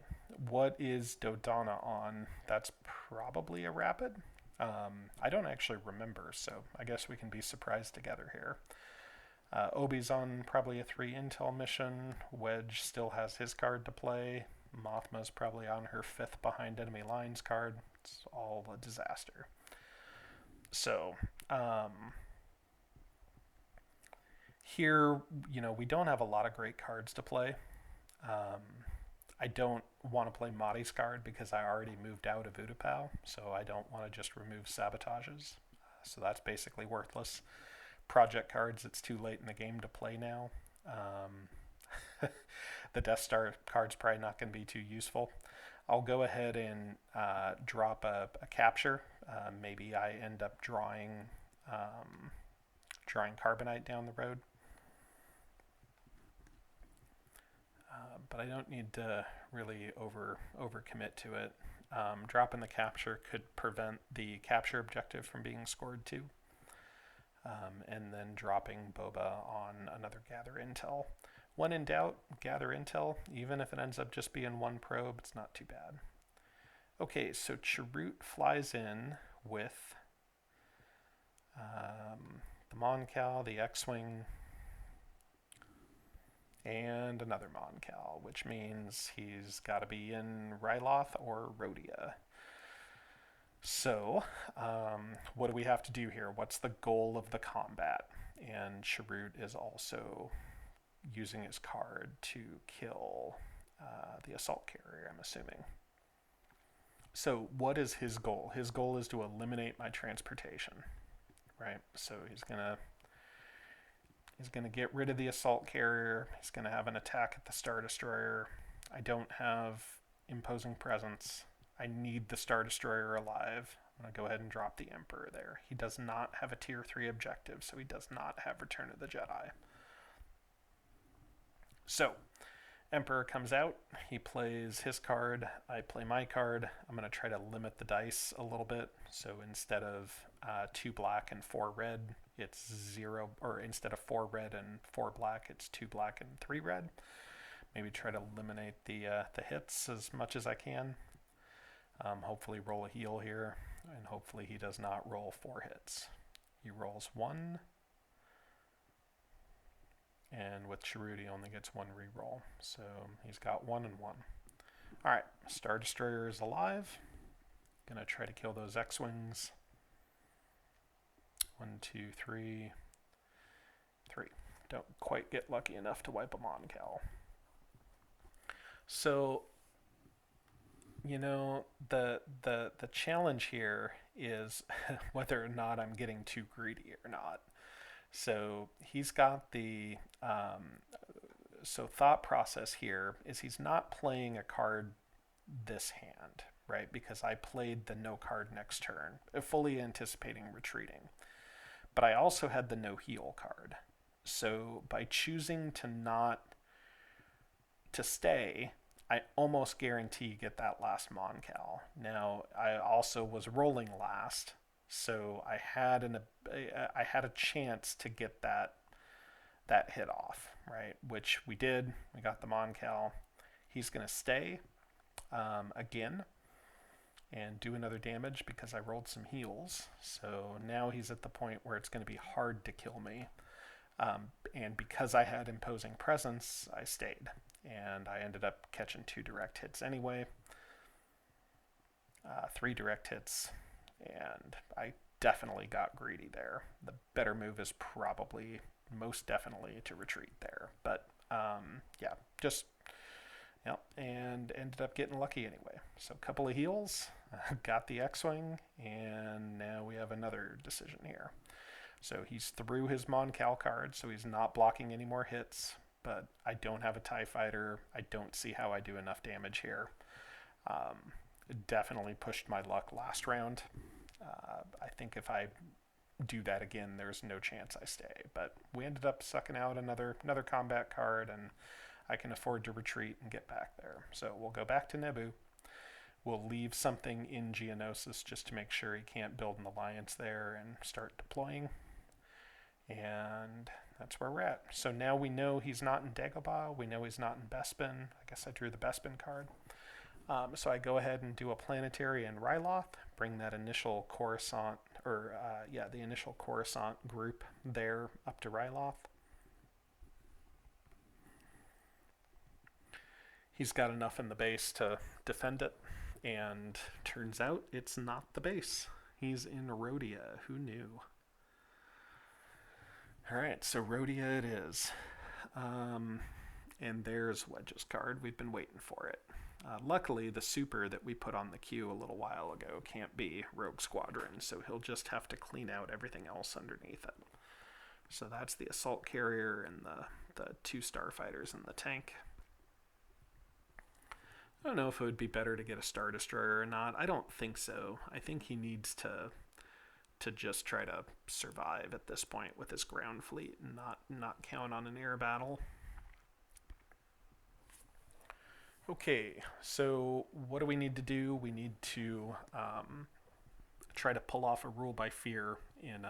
what is Dodonna on? That's probably a rapid. I don't actually remember, so I guess we can be surprised together here. Obi's on probably a 3 intel mission. Wedge still has his card to play. Mothma's probably on her 5th behind enemy lines card. It's all a disaster. So, here, we don't have a lot of great cards to play. I don't want to play Mahdi's card because I already moved out of Utapau, so I don't want to just remove sabotages. So that's basically worthless. Project cards, it's too late in the game to play now. The Death Star card's probably not going to be too useful. I'll go ahead and drop a capture. Maybe I end up drawing Carbonite down the road. But I don't need to really overcommit to it. Dropping the capture could prevent the capture objective from being scored too. And then dropping Boba on another gather intel. When in doubt, gather intel. Even if it ends up just being one probe, it's not too bad. Okay, so Chirrut flies in with the Moncal, the X-Wing, and another Moncal, which means he's got to be in Ryloth or Rhodia. So, what do we have to do here? What's the goal of the combat? And Chirrut is also using his card to kill the assault carrier, I'm assuming. So what is his goal? His goal is to eliminate my transportation, right? So he's gonna get rid of the assault carrier. He's gonna have an attack at the Star Destroyer. I don't have imposing presence. I need the Star Destroyer alive. I'm gonna go ahead and drop the Emperor there. He does not have a tier 3 objective, so he does not have Return of the Jedi. So, Emperor comes out, he plays his card, I play my card. I'm going to try to limit the dice a little bit. So instead of 2 black and 4 red, it's 0, or instead of 4 red and 4 black, it's 2 black and 3 red. Maybe try to eliminate the hits as much as I can. Hopefully roll a heal here, and hopefully he does not roll 4 hits. He rolls 1. And with Chirrut, he only gets 1 reroll. So he's got 1 and 1. Alright, Star Destroyer is alive. Gonna try to kill those X-Wings. 1, 2, 3, 3. Don't quite get lucky enough to wipe a Moncal. So, the challenge here is whether or not I'm getting too greedy or not. So he's got the so thought process here is he's not playing a card this hand, right? Because I played the no card next turn, fully anticipating retreating. But I also had the no heal card. So by choosing to stay, I almost guarantee get that last Moncal. Now I also was rolling last, so I had a chance to get that hit off, right? Which we did. We got the Moncal. He's gonna stay again and do another damage because I rolled some heals. So now he's at the point where it's going to be hard to kill me. And because I had imposing presence, I stayed. And I ended up catching 2 direct hits anyway. 3 direct hits. And I definitely got greedy there. The better move is probably most definitely to retreat there. But yeah, just... Yep, and ended up getting lucky anyway. So a couple of heals, got the X-Wing, and now we have another decision here. So he's through his Moncal card, so he's not blocking any more hits, but I don't have a TIE fighter. I don't see how I do enough damage here. Definitely pushed my luck last round. I think if I do that again, there's no chance I stay. But we ended up sucking out another combat card, and I can afford to retreat and get back there. So we'll go back to Naboo. We'll leave something in Geonosis just to make sure he can't build an alliance there and start deploying. And that's where we're at. So now we know he's not in Dagobah. We know he's not in Bespin. I guess I drew the Bespin card. So I go ahead and do a planetary in Ryloth, bring that initial Coruscant, the initial Coruscant group there up to Ryloth. He's got enough in the base to defend it, and turns out it's not the base. He's in Rhodia. Who knew? All right, so Rhodia it is. And there's Wedge's card. We've been waiting for it. Luckily, the super that we put on the queue a little while ago can't be Rogue Squadron, so he'll just have to clean out everything else underneath it. So that's the assault carrier and the 2 starfighters and the tank. I don't know if it would be better to get a Star Destroyer or not. I don't think so. I think he needs to just try to survive at this point with his ground fleet and not count on an air battle. Okay, so what do we need to do? We need to try to pull off a rule by fear in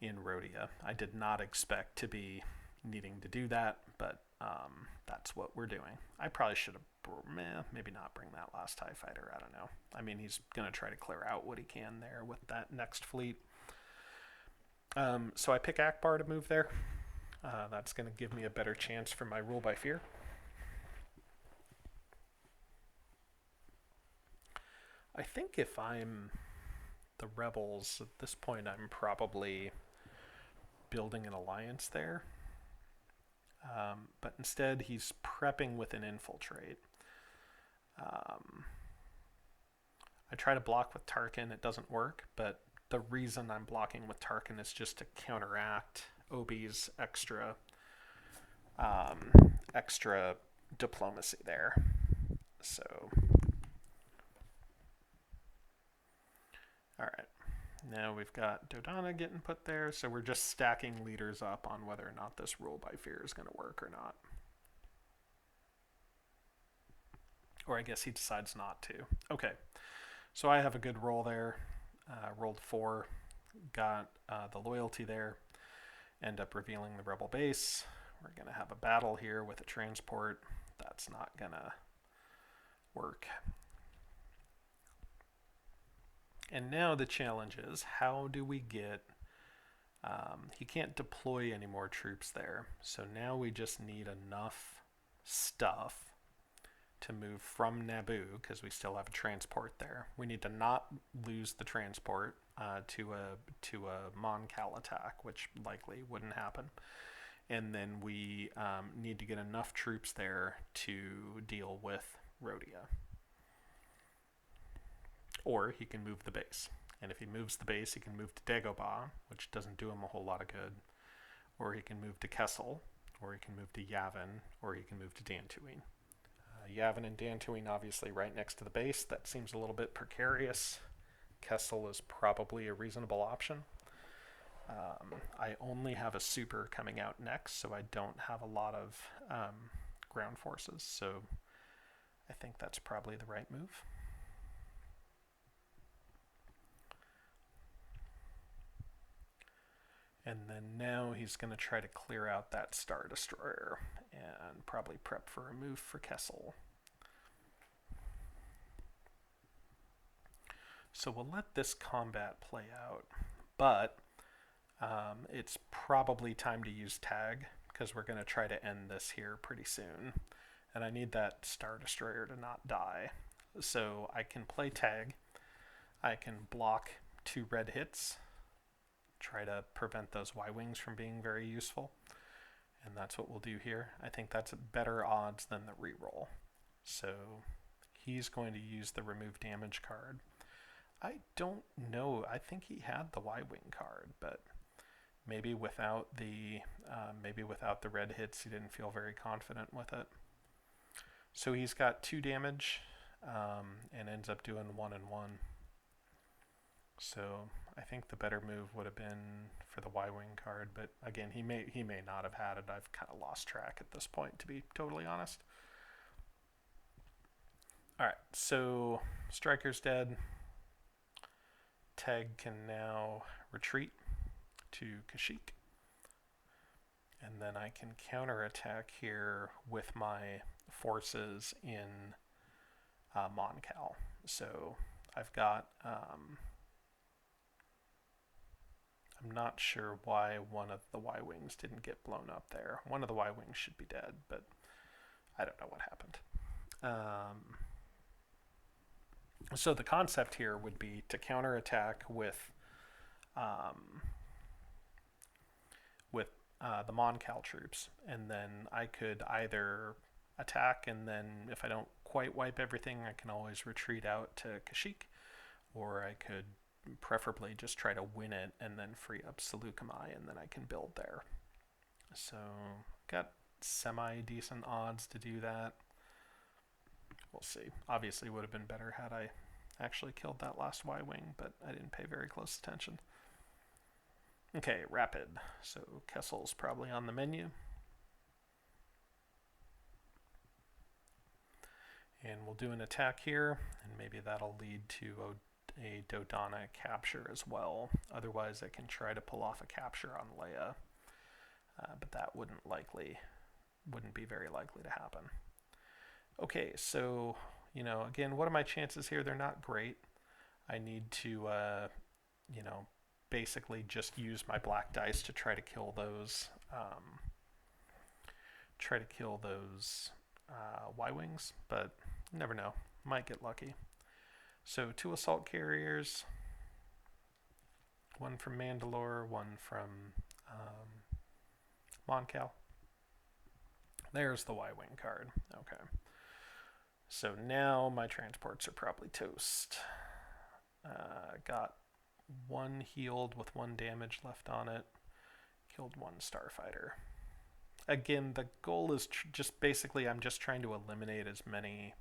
Rhodia. I did not expect to be needing to do that, but that's what we're doing. I probably should have maybe not bring that last TIE fighter. I don't know. I mean, he's going to try to clear out what he can there with that next fleet. So I pick Akbar to move there. That's going to give me a better chance for my rule by fear. I think if I'm the rebels at this point, I'm probably building an alliance there. But instead, he's prepping with an infiltrate. I try to block with Tarkin. It doesn't work, but the reason I'm blocking with Tarkin is just to counteract Obi's extra diplomacy there. So, all right. Now we've got Dodonna getting put there, so we're just stacking leaders up on whether or not this rule by fear is going to work or not. Or I guess he decides not to. Okay, so I have a good roll there. Rolled 4, got the loyalty there. End up revealing the rebel base. We're going to have a battle here with a transport. That's not going to work. And now the challenge is, how do we get... he can't deploy any more troops there. So now we just need enough stuff to move from Naboo, because we still have a transport there. We need to not lose the transport. to a Mon-Cal attack, which likely wouldn't happen. And then we need to get enough troops there to deal with Rhodia. Or he can move the base. And if he moves the base, he can move to Dagobah, which doesn't do him a whole lot of good. Or he can move to Kessel, or he can move to Yavin, or he can move to Dantooine. Yavin and Dantooine obviously right next to the base. That seems a little bit precarious. Kessel is probably a reasonable option. I only have a super coming out next, so I don't have a lot of ground forces, so I think that's probably the right move. And then now he's going to try to clear out that Star Destroyer and probably prep for a move for Kessel. So we'll let this combat play out, but it's probably time to use tag because we're going to try to end this here pretty soon. And I need that Star Destroyer to not die. So I can play tag. I can block 2 red hits. Try to prevent those Y-Wings from being very useful. And that's what we'll do here. I think that's better odds than the reroll. So he's going to use the remove damage card. I don't know. I think he had the Y-Wing card, but maybe without the red hits, he didn't feel very confident with it. So he's got 2 damage and ends up doing 1 and 1. So I think the better move would have been for the Y-Wing card, but again, he may not have had it. I've kind of lost track at this point, to be totally honest. All right, so Striker's dead. Tag can now retreat to Kashyyyk. And then I can counterattack here with my forces in Mon-Cal. So I've got... I'm not sure why one of the Y-Wings didn't get blown up there. One of the Y-Wings should be dead, but I don't know what happened. So the concept here would be to counterattack with the Mon-Cal troops, and then I could either attack, and then if I don't quite wipe everything, I can always retreat out to Kashyyyk, or I could preferably just try to win it and then free up Seleucami, and then I can build there. So got semi-decent odds to do that. We'll see. Obviously would have been better had I actually killed that last Y-Wing, but I didn't pay very close attention. Okay, rapid. So Kessel's probably on the menu. And we'll do an attack here, and maybe that'll lead to a Dodonna capture as well. Otherwise, I can try to pull off a capture on Leia, but that wouldn't be very likely to happen. Okay, so again, what are my chances here? They're not great. I need to basically just use my black dice to try to kill those Y-Wings, but you never know. Might get lucky. So 2 assault carriers, 1 from Mandalore, 1 from Mon-Cal. There's the Y-Wing card. Okay. So now my transports are probably toast. Got 1 healed with 1 damage left on it. Killed 1 starfighter. Again, the goal is just basically I'm just trying to eliminate as many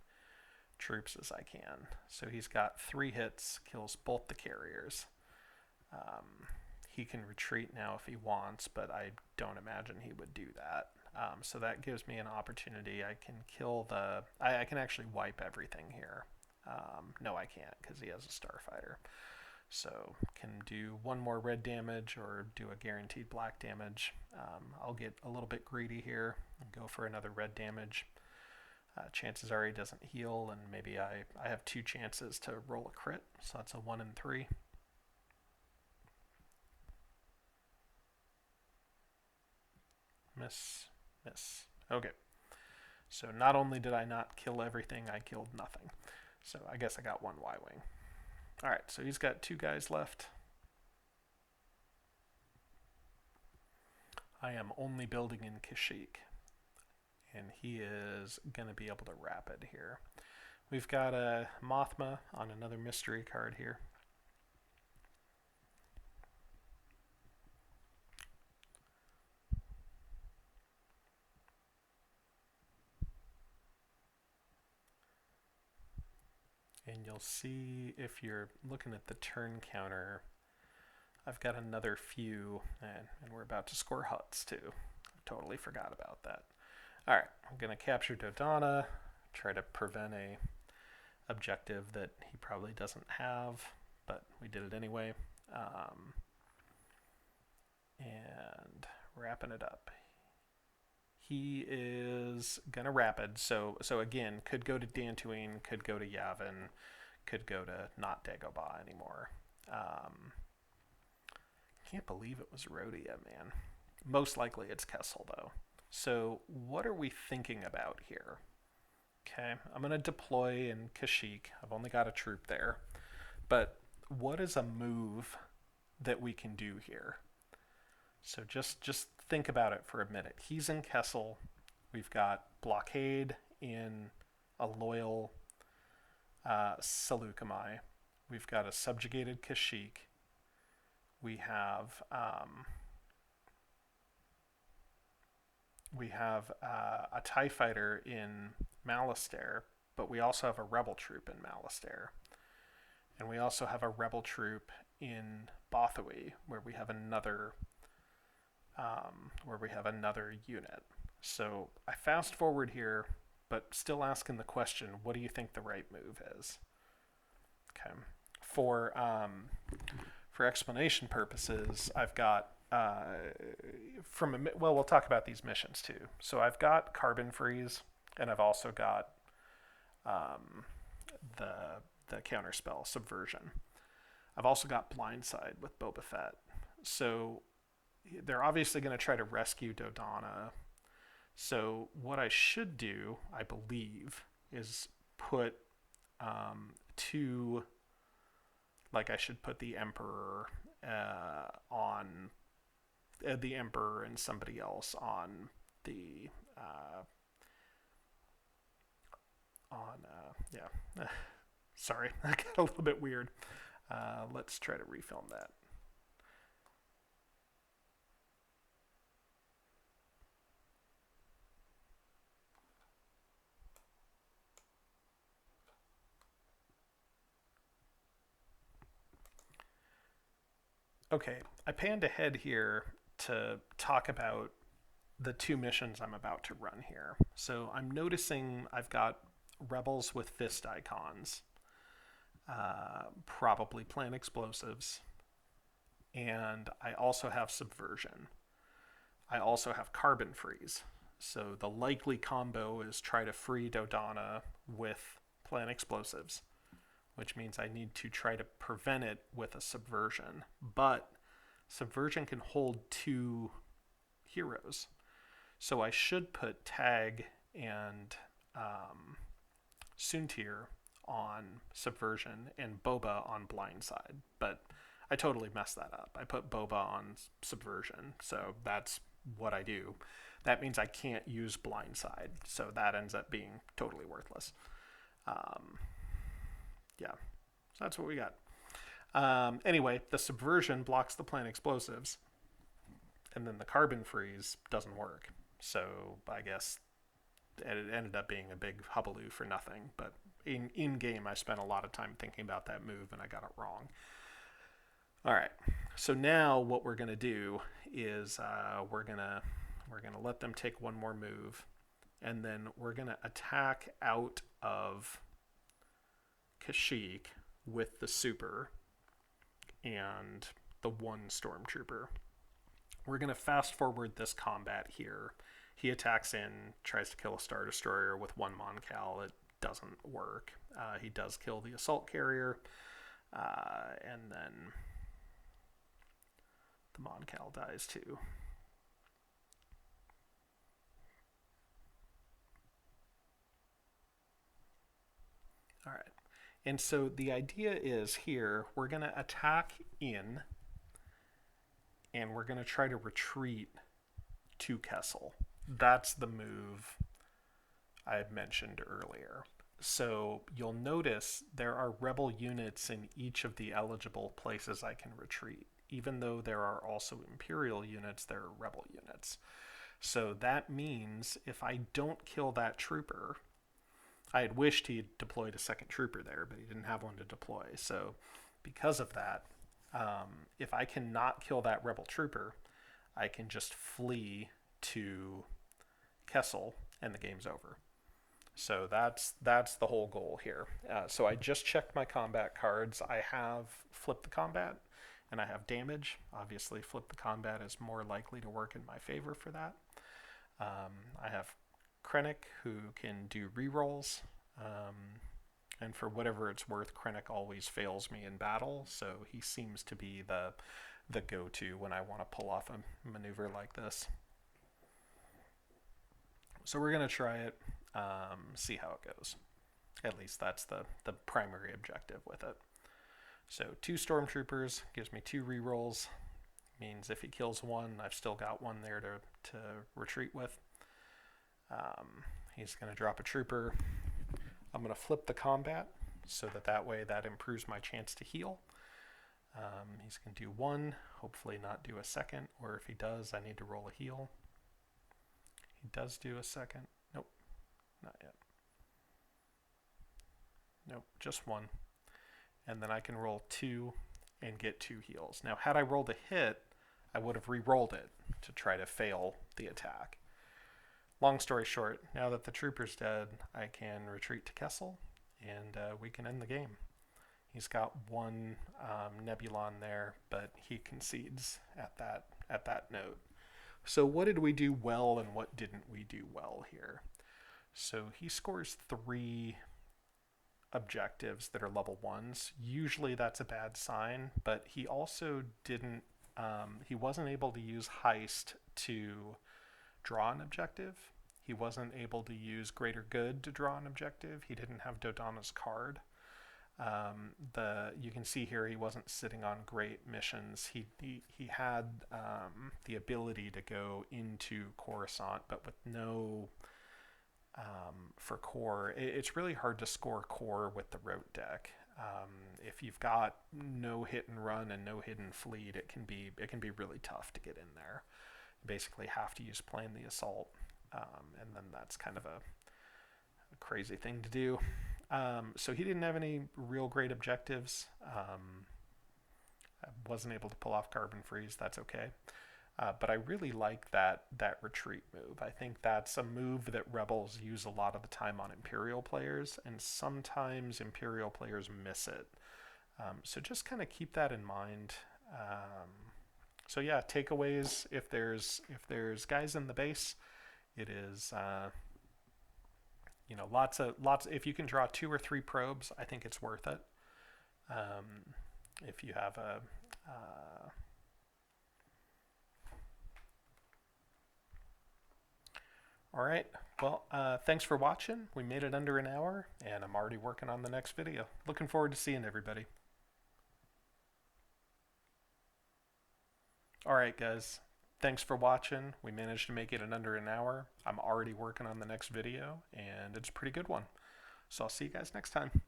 troops as I can. So he's got 3 hits, kills both the carriers. He can retreat now if he wants, but I don't imagine he would do that. So that gives me an opportunity. I can kill I can actually wipe everything here. No, I can't because he has a starfighter. So can do 1 more red damage or do a guaranteed black damage. I'll get a little bit greedy here and go for another red damage. Chances are he doesn't heal, and maybe I have 2 chances to roll a crit, so that's a 1 and 3. Miss. Okay. So not only did I not kill everything, I killed nothing. So I guess I got 1 Y-Wing. Alright, so he's got 2 guys left. I am only building in Kashyyyk, and he is going to be able to rapid here. We've got a Mothma on another mystery card here. And you'll see if you're looking at the turn counter, I've got another few, and we're about to score huts too. I totally forgot about that. All right, I'm going to capture Dodonna, try to prevent a objective that he probably doesn't have, but we did it anyway. And wrapping it up. He is going to rapid, so again, could go to Dantooine, could go to Yavin, could go to not Dagobah anymore. Can't believe it was Rhodia, man. Most likely it's Kessel, though. So what are we thinking about here? Okay, I'm going to deploy in Kashyyyk. I've only got a troop there. But what is a move that we can do here? So just think about it for a minute. He's in Kessel. We've got Blockade in a loyal Seleucami. We've got a subjugated Kashyyyk. We have a TIE fighter in Malastare, but we also have a rebel troop in Malastare. And we also have a rebel troop in Bothawui, where we have another unit. So I fast forward here, but still asking the question, what do you think the right move is? Okay. For explanation purposes, I've got we'll talk about these missions too. So I've got Carbon Freeze, and I've also got the counterspell Subversion. I've also got Blindside with Boba Fett. So they're obviously going to try to rescue Dodonna. So what I should do, I believe, is put I should put the Emperor on the Emperor and somebody else on the sorry, I got a little bit weird. Let's try to refilm that. Okay, I panned ahead here to talk about the two missions I'm about to run here. So I'm noticing I've got rebels with fist icons, probably plant explosives, and I also have subversion. I also have carbon freeze. So the likely combo is try to free Dodonna with plant explosives, which means I need to try to prevent it with a subversion. But subversion can hold two heroes. So I should put Tag and Soontir on subversion and Boba on blindside. But I totally messed that up. I put Boba on subversion, so that's what I do. That means I can't use blindside, so that ends up being totally worthless. Yeah, so that's what we got. Anyway, the subversion blocks the plant explosives, and then the carbon freeze doesn't work. So I guess it ended up being a big hullabaloo for nothing. But in game, I spent a lot of time thinking about that move, and I got it wrong. All right, so now what we're gonna do is we're gonna let them take one more move, and then we're gonna attack out of Kashyyyk with the super and the one stormtrooper. We're going to fast forward this combat here. He attacks in, tries to kill a Star Destroyer with one Moncal. It doesn't work. He does kill the assault carrier, and then the Moncal dies too. All right. And so the idea is here, we're going to attack in, and we're going to try to retreat to Kessel. That's the move I had mentioned earlier. So you'll notice there are rebel units in each of the eligible places I can retreat. Even though there are also Imperial units, there are rebel units. So that means if I don't kill that trooper, I had wished he had deployed a second trooper there, but he didn't have one to deploy. So because of that, if I cannot kill that rebel trooper, I can just flee to Kessel and the game's over. So that's the whole goal here. So I just checked my combat cards. I have flipped the combat and I have damage. Obviously, flip the combat is more likely to work in my favor for that. I have Krennick, who can do rerolls. And for whatever it's worth, Krennick always fails me in battle, so he seems to be the go-to when I want to pull off a maneuver like this. So we're going to try it, see how it goes. At least that's the primary objective with it. So 2 stormtroopers gives me 2 rerolls. Means if he kills one, I've still got one there to retreat with. He's going to drop a trooper. I'm going to flip the combat so that way that improves my chance to heal. He's going to do 1, hopefully not do a second, or if he does, I need to roll a heal. He does do a second. Nope, not yet. Nope, just 1. And then I can roll 2 and get 2 heals. Now, had I rolled a hit, I would have re-rolled it to try to fail the attack. Long story short, now that the trooper's dead, I can retreat to Kessel, and we can end the game. He's got 1 Nebulon there, but he concedes at that note. So what did we do well and what didn't we do well here? So he scores 3 objectives that are level 1s. Usually that's a bad sign, but he also didn't, he wasn't able to use Heist to draw an objective. He wasn't able to use Greater Good to draw an objective. He didn't have Dodonna's card. You can see here he wasn't sitting on great missions. He had the ability to go into Coruscant, but with no for core. It's really hard to score core with the ROTE deck. If you've got no hit and run and no hidden fleet, it can be really tough to get in there. You basically have to use Plan the Assault, and then that's kind of a crazy thing to do. So he didn't have any real great objectives. I wasn't able to pull off Carbon Freeze. That's okay. But I really like that retreat move. I think that's a move that Rebels use a lot of the time on Imperial players, and sometimes Imperial players miss it. So just kind of keep that in mind. So yeah, takeaways. If there's guys in the base, it is lots. If you can draw 2 or 3 probes, I think it's worth it. If you have a all right. Well, thanks for watching. We made it under an hour, and I'm already working on the next video. Looking forward to seeing everybody. All right, guys. Thanks for watching. We managed to make it in under an hour. I'm already working on the next video, and it's a pretty good one. So I'll see you guys next time.